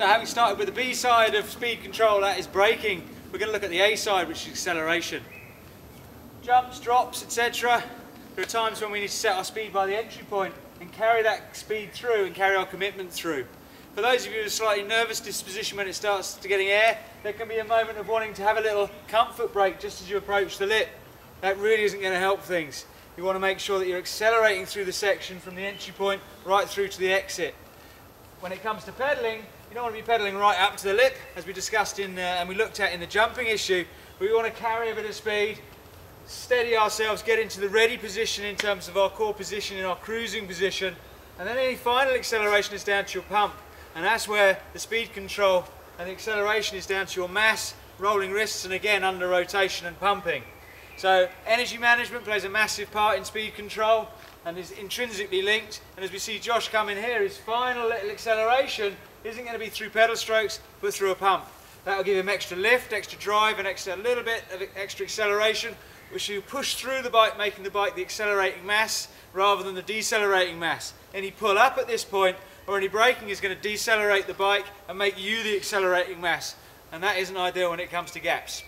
So having started with the B side of speed control, that is braking, we're going to look at the A side, which is acceleration. Jumps, drops, etc. There are times when we need to set our speed by the entry point and carry that speed through and carry our commitment through. For those of you with a slightly nervous disposition when it starts to getting air, there can be a moment of wanting to have a little comfort break just as you approach the lip. That really isn't going to help things. You want to make sure that you're accelerating through the section from the entry point right through to the exit. When it comes to pedalling, you don't want to be pedalling right up to the lip, as we discussed and we looked at in the jumping issue. We want to carry a bit of speed, steady ourselves, get into the ready position in terms of our core position, in our cruising position, and then any final acceleration is down to your pump. And that's where the speed control and the acceleration is down to your mass, rolling wrists, and again under rotation and pumping. So energy management plays a massive part in speed control and is intrinsically linked. And as we see Josh come in here, his final little acceleration isn't going to be through pedal strokes but through a pump. That will give him extra lift, extra drive, and a little bit of extra acceleration, which you push through the bike, making the bike the accelerating mass rather than the decelerating mass. Any pull up at this point or any braking is going to decelerate the bike and make you the accelerating mass, and that isn't ideal when it comes to gaps.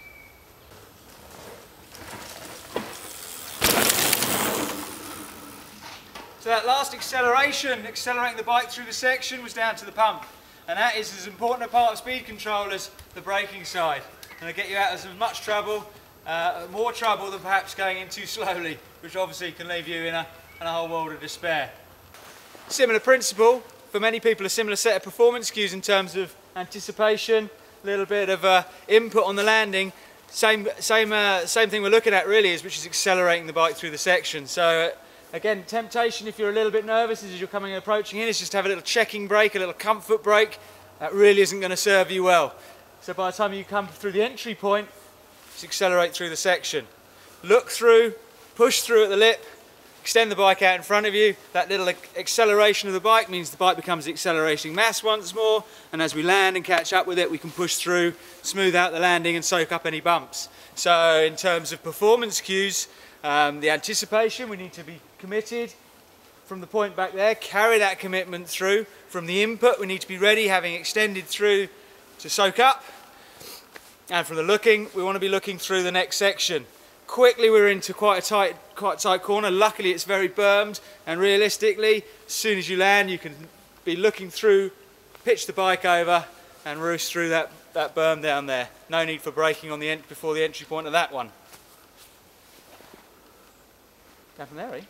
So that last acceleration, accelerating the bike through the section, was down to the pump, and that is as important a part of speed control as the braking side, and it'll get you out of as much trouble, more trouble than perhaps going in too slowly, which obviously can leave you in a whole world of despair. Similar principle. For many people, a similar set of performance cues in terms of anticipation, a little bit of input on the landing. Same thing we're looking at really is which is accelerating the bike through the section. So again, temptation if you're a little bit nervous as you're coming and approaching in is just to have a little checking brake, a little comfort brake. That really isn't going to serve you well. So by the time you come through the entry point, just accelerate through the section. Look through, push through at the lip, extend the bike out in front of you. That little acceleration of the bike means the bike becomes the accelerating mass once more, and as we land and catch up with it, we can push through, smooth out the landing and soak up any bumps. So in terms of performance cues, the anticipation, we need to be committed from the point back there, carry that commitment through. From the input, we need to be ready, having extended through to soak up. And from the looking, we want to be looking through the next section. Quickly we're into quite a tight corner. Luckily it's very bermed, and realistically as soon as you land you can be looking through, pitch the bike over and roost through that berm down there. No need for braking on before the entry point of that one. Down from there, eh?